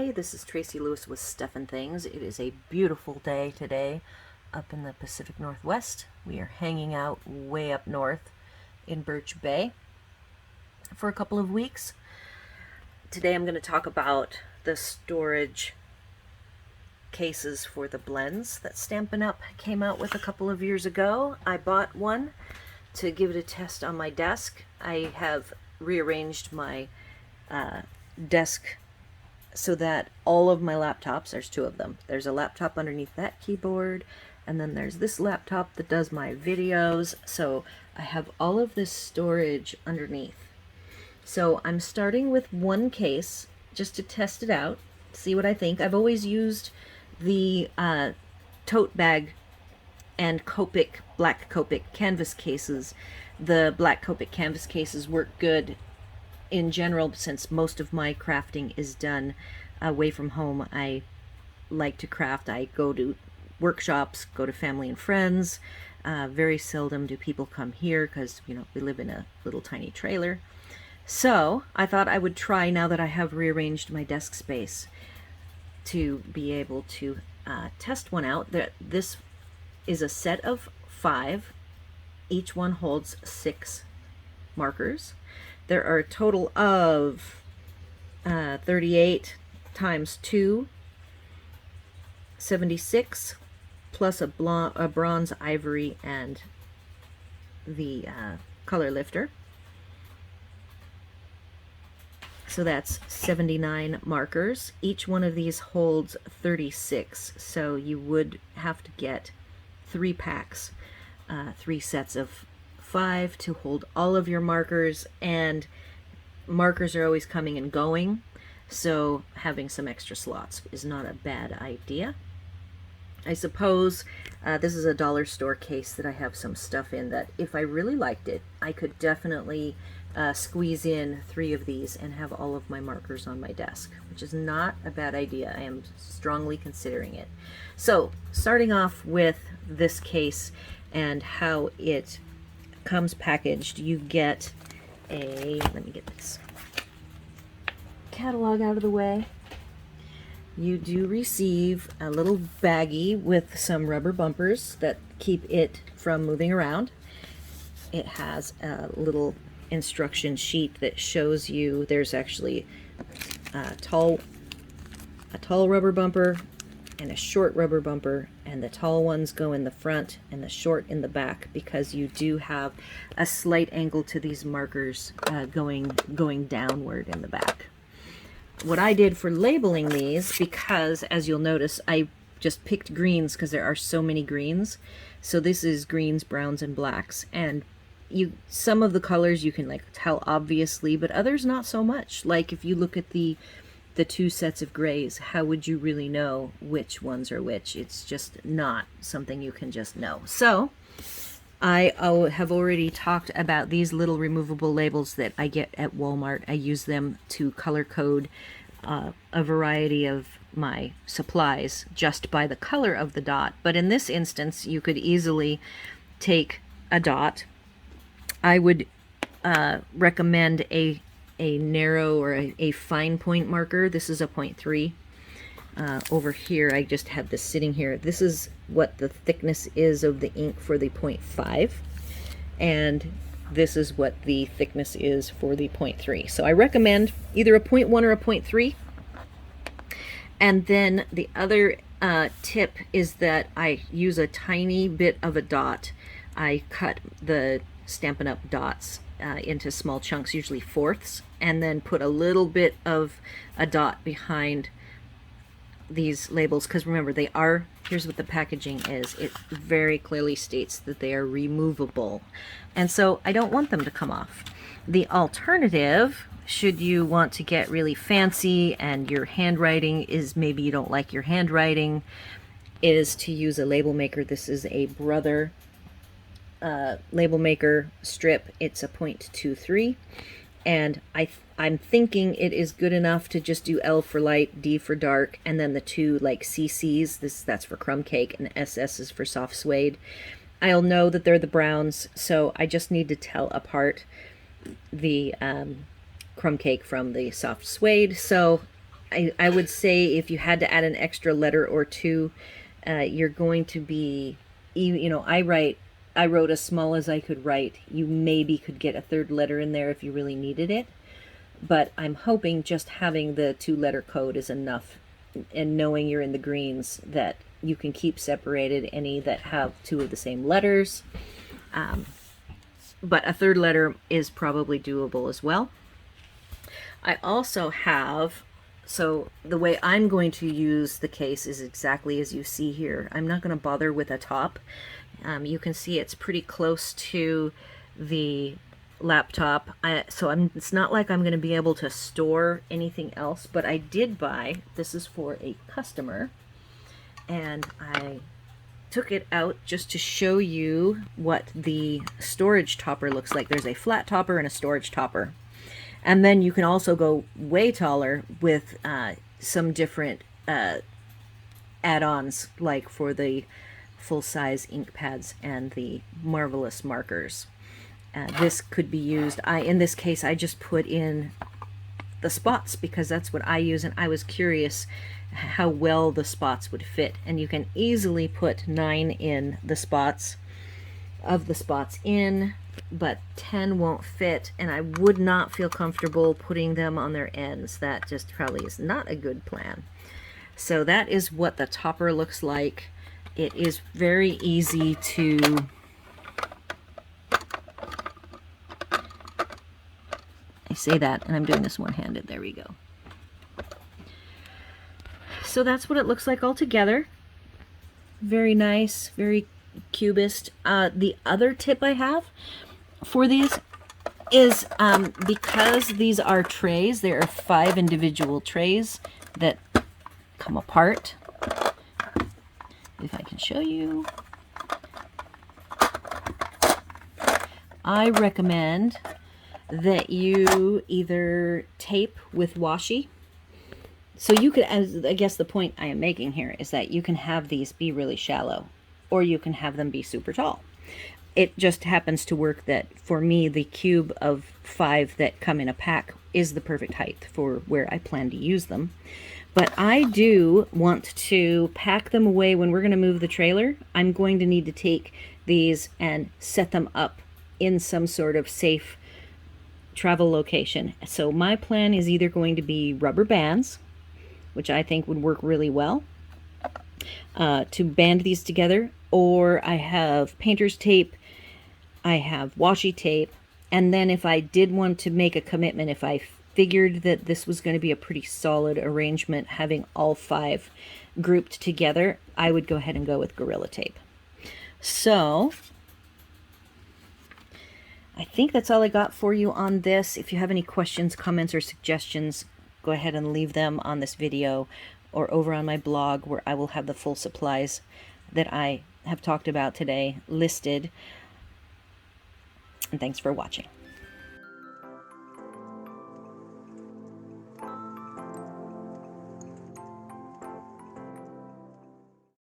Hey, this is Tracy Lewis with Stuff and Things. It is a beautiful day today up in the Pacific Northwest. We are hanging out way up north in Birch Bay for a couple of weeks. Today I'm going to talk about the storage cases for the blends that Stampin' Up came out with a couple of years ago. I bought one to give it a test on my desk. I have rearranged my desk so that all of my laptops, there's two of them. There's a laptop underneath that keyboard, and then there's this laptop that does my videos. So I have all of this storage underneath. So I'm starting with one case just to test it out, see what I think. I've always used the tote bag and Copic, black Copic canvas cases. The black Copic canvas cases work good in general, since most of my crafting is done away from home. I like to craft. I go to workshops, go to family and friends. Very seldom do people come here because, you know, we live in a little tiny trailer. So I thought I would try, now that I have rearranged my desk space, to be able to test one out. This is a set of 5. Each one holds 6 markers. There are a total of 38 times 2, 76, plus a bronze, ivory, and the color lifter. So that's 79 markers. Each one of these holds 36, so you would have to get 3 packs, 3 sets of 5 to hold all of your markers, and markers are always coming and going, so having some extra slots is not a bad idea. I suppose this is a dollar store case that I have some stuff in that, if I really liked it, I could definitely squeeze in 3 of these and have all of my markers on my desk, which is not a bad idea. I am strongly considering it. So starting off with this case and how it comes packaged, you get let me get this catalog out of the way. You do receive a little baggie with some rubber bumpers that keep it from moving around. It has a little instruction sheet that shows you there's actually a tall rubber bumper and a short rubber bumper, and the tall ones go in the front and the short in the back, because you do have a slight angle to these markers going downward in the back. What I did for labeling these, because as you'll notice, I just picked greens because there are so many greens. So this is greens, browns, and blacks, and some of the colors you can like tell obviously, but others not so much. Like if you look at the 2 sets of grays, how would you really know which ones are which? It's just not something you can just know. So I have already talked about these little removable labels that I get at Walmart. I use them to color code a variety of my supplies just by the color of the dot. But in this instance, you could easily take a dot. I would recommend a narrow or a fine point marker. This is a 0.3. Over here, I just have this sitting here. This is what the thickness is of the ink for the 0.5, and this is what the thickness is for the 0.3. So I recommend either a 0.1 or a 0.3. And then the other tip is that I use a tiny bit of a dot. I cut the Stampin' Up dots into small chunks, usually fourths, and then put a little bit of a dot behind these labels, because remember, here's what the packaging is. It very clearly states that they are removable, and so I don't want them to come off. The alternative, should you want to get really fancy and your handwriting is, maybe you don't like your handwriting, is to use a label maker. This is a Brother label maker strip. It's a 0.23, and I'm thinking it is good enough to just do L for light, D for dark, and then the 2 like CCs. That's for crumb cake, and SS is for soft suede. I'll know that they're the browns, so I just need to tell apart the crumb cake from the soft suede. So I would say if you had to add an extra letter or two, you're going to be, you know, I wrote as small as I could write. You maybe could get a third letter in there if you really needed it, but I'm hoping just having the 2-letter code is enough, and knowing you're in the greens that you can keep separated any that have 2 of the same letters. But a third letter is probably doable as well. I also have, so the way I'm going to use the case is exactly as you see here. I'm not going to bother with a top. You can see it's pretty close to the laptop. It's not like I'm going to be able to store anything else, but I did buy, this is for a customer, and I took it out just to show you what the storage topper looks like. There's a flat topper and a storage topper. And then you can also go way taller with some different add-ons, like for the full-size ink pads and the marvelous markers. This could be used, in this case I just put in the spots because that's what I use, and I was curious how well the spots would fit, and you can easily put 9 in the spots in, but 10 won't fit, and I would not feel comfortable putting them on their ends. That just probably is not a good plan. So that is what the topper looks like. It is very easy to I say that and I'm doing this one-handed. There we go. So that's what it looks like all together. Very nice, very cubist. The other tip I have for these is because these are trays, there are 5 individual trays that come apart. If I can show you. I recommend that you either tape with washi. So you could, I guess the point I am making here is that you can have these be really shallow, or you can have them be super tall. It just happens to work that for me, the cube of 5 that come in a pack is the perfect height for where I plan to use them. But I do want to pack them away when we're going to move the trailer. I'm going to need to take these and set them up in some sort of safe travel location. So my plan is either going to be rubber bands, which I think would work really well, to band these together, or I have painter's tape, I have washi tape, and then if I did want to make a commitment, if I figured that this was going to be a pretty solid arrangement, having all 5 grouped together, I would go ahead and go with Gorilla Tape. So I think that's all I got for you on this. If you have any questions, comments, or suggestions, go ahead and leave them on this video or over on my blog, where I will have the full supplies that I have talked about today listed. And thanks for watching.